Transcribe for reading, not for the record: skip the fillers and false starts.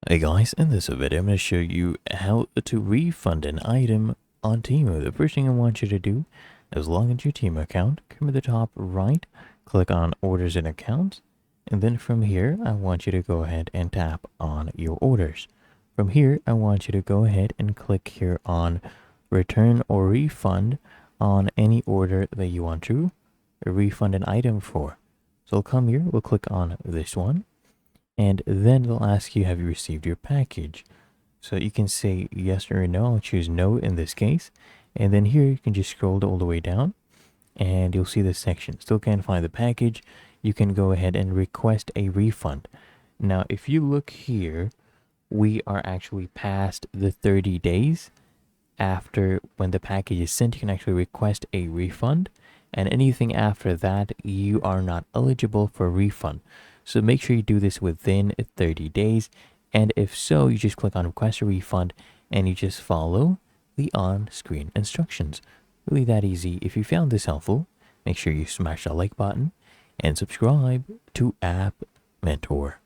Hey guys, in this video I'm going to show you how to refund an item on Temu. The first thing I want you to do is log into your Temu account, come to the top right, click on orders and accounts, and then from here I want you to go ahead and tap on your orders. From here I want you to go ahead and click here on return or refund on any order that you want to refund an item for. So we'll come here, we'll click on this one. And then they'll ask you, have you received your package? So you can say yes or no. I'll choose no in this case. And then here you can just scroll all the way down and you'll see this section. Still can't find the package. You can go ahead and request a refund. Now, if you look here, we are actually past the 30 days after when the package is sent. You can actually request a refund. And anything after that, you are not eligible for a refund. So make sure you do this within 30 days. And if so, you just click on request a refund and you just follow the on-screen instructions. Really that easy. If you found this helpful, make sure you smash that like button and subscribe to App Mentor.